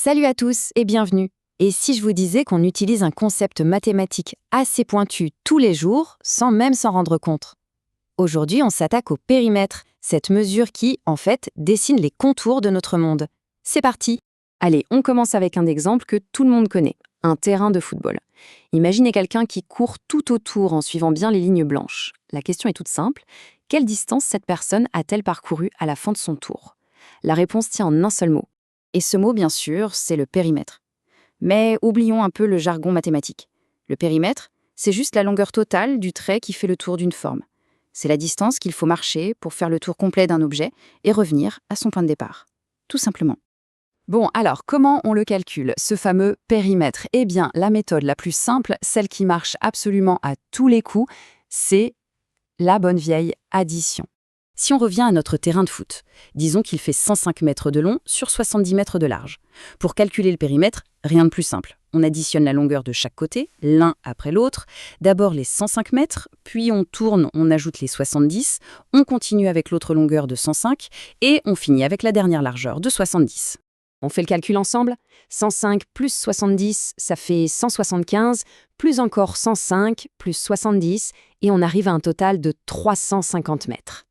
Salut à tous et bienvenue. Et si je vous disais qu'on utilise un concept mathématique assez pointu tous les jours, sans même s'en rendre compte? Aujourd'hui, on s'attaque au périmètre, cette mesure qui, en fait, dessine les contours de notre monde. C'est parti! Allez, on commence avec un exemple que tout le monde connaît, un terrain de football. Imaginez quelqu'un qui court tout autour en suivant bien les lignes blanches. La question est toute simple, quelle distance cette personne a-t-elle parcouru à la fin de son tour? La réponse tient en un seul mot. Et ce mot, bien sûr, c'est le périmètre. Mais oublions un peu le jargon mathématique. Le périmètre, c'est juste la longueur totale du trait qui fait le tour d'une forme. C'est la distance qu'il faut marcher pour faire le tour complet d'un objet et revenir à son point de départ. Tout simplement. Bon, alors, comment on le calcule, ce fameux périmètre? Eh bien, la méthode la plus simple, celle qui marche absolument à tous les coups, c'est la bonne vieille addition. Si on revient à notre terrain de foot, disons qu'il fait 105 mètres de long sur 70 mètres de large. Pour calculer le périmètre, rien de plus simple. On additionne la longueur de chaque côté, l'un après l'autre. D'abord les 105 mètres, puis on tourne, on ajoute les 70, on continue avec l'autre longueur de 105, et on finit avec la dernière largeur de 70. On fait le calcul ensemble. 105 plus 70, ça fait 175, plus encore 105 plus 70, et on arrive à un total de 350 mètres.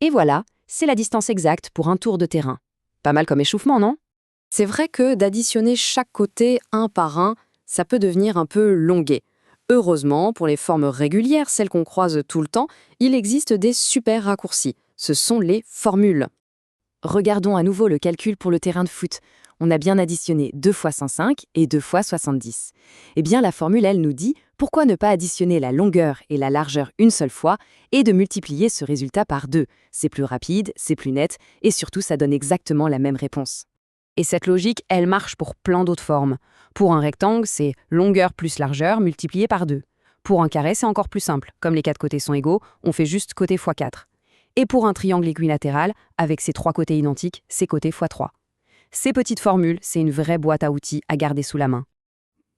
Et voilà, c'est la distance exacte pour un tour de terrain. Pas mal comme échauffement, non? C'est vrai que d'additionner chaque côté un par un, ça peut devenir un peu longuet. Heureusement, pour les formes régulières, celles qu'on croise tout le temps, il existe des super raccourcis. Ce sont les formules. Regardons à nouveau le calcul pour le terrain de foot. On a bien additionné 2 fois 105 et 2 fois 70. Eh bien, la formule, elle nous dit pourquoi ne pas additionner la longueur et la largeur une seule fois et de multiplier ce résultat par 2. C'est plus rapide, c'est plus net et surtout, ça donne exactement la même réponse. Et cette logique, elle marche pour plein d'autres formes. Pour un rectangle, c'est longueur plus largeur multiplié par 2. Pour un carré, c'est encore plus simple. Comme les quatre côtés sont égaux, on fait juste côté fois 4. Et pour un triangle équilatéral, avec ses trois côtés identiques, c'est côté fois 3. Ces petites formules, c'est une vraie boîte à outils à garder sous la main.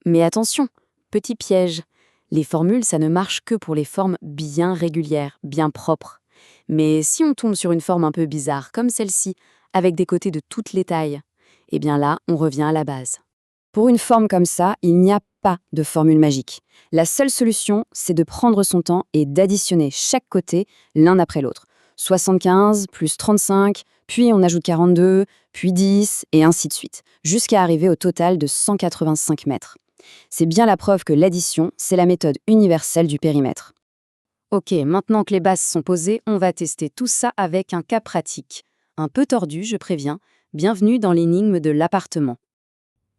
Mais attention, petit piège. Les formules, ça ne marche que pour les formes bien régulières, bien propres. Mais si on tombe sur une forme un peu bizarre, comme celle-ci, avec des côtés de toutes les tailles, eh bien là, on revient à la base. Pour une forme comme ça, il n'y a pas de formule magique. La seule solution, c'est de prendre son temps et d'additionner chaque côté l'un après l'autre. 75 plus 35, puis on ajoute 42, puis 10, et ainsi de suite, jusqu'à arriver au total de 185 mètres. C'est bien la preuve que l'addition, c'est la méthode universelle du périmètre. Ok, maintenant que les bases sont posées, on va tester tout ça avec un cas pratique. Un peu tordu, je préviens. Bienvenue dans l'énigme de l'appartement.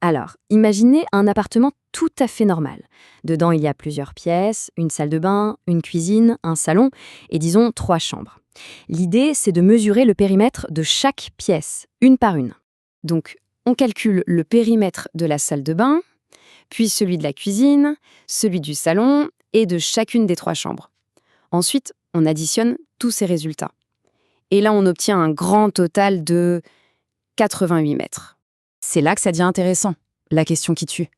Alors, imaginez un appartement tout à fait normal. Dedans, il y a plusieurs pièces, une salle de bain, une cuisine, un salon et disons 3 chambres. L'idée, c'est de mesurer le périmètre de chaque pièce, une par une. Donc, on calcule le périmètre de la salle de bain, puis celui de la cuisine, celui du salon et de chacune des 3 chambres. Ensuite, on additionne tous ces résultats. Et là, on obtient un grand total de 88 mètres. C'est là que ça devient intéressant, la question qui tue.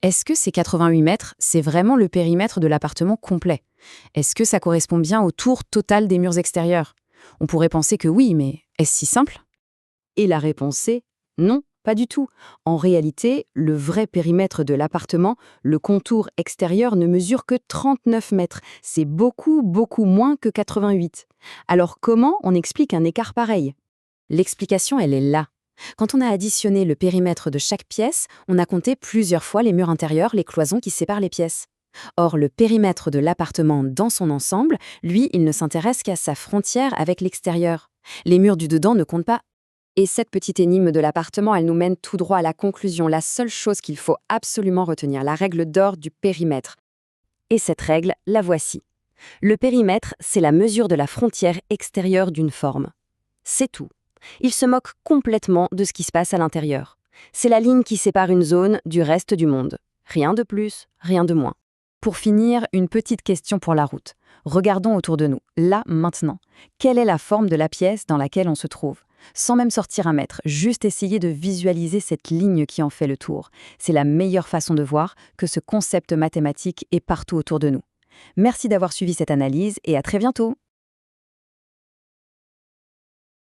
Est-ce que ces 88 mètres, c'est vraiment le périmètre de l'appartement complet? Est-ce que ça correspond bien au tour total des murs extérieurs? On pourrait penser que oui, mais est-ce si simple? Et la réponse est non, pas du tout. En réalité, le vrai périmètre de l'appartement, le contour extérieur, ne mesure que 39 mètres. C'est beaucoup, beaucoup moins que 88. Alors comment on explique un écart pareil? L'explication, elle est là. Quand on a additionné le périmètre de chaque pièce, on a compté plusieurs fois les murs intérieurs, les cloisons qui séparent les pièces. Or, le périmètre de l'appartement dans son ensemble, lui, il ne s'intéresse qu'à sa frontière avec l'extérieur. Les murs du dedans ne comptent pas. Et cette petite énigme de l'appartement, elle nous mène tout droit à la conclusion, la seule chose qu'il faut absolument retenir, la règle d'or du périmètre. Et cette règle, la voici. Le périmètre, c'est la mesure de la frontière extérieure d'une forme. C'est tout. Il se moque complètement de ce qui se passe à l'intérieur. C'est la ligne qui sépare une zone du reste du monde. Rien de plus, rien de moins. Pour finir, une petite question pour la route. Regardons autour de nous, là, maintenant. Quelle est la forme de la pièce dans laquelle on se trouve? Sans même sortir 1 mètre, juste essayer de visualiser cette ligne qui en fait le tour. C'est la meilleure façon de voir que ce concept mathématique est partout autour de nous. Merci d'avoir suivi cette analyse et à très bientôt!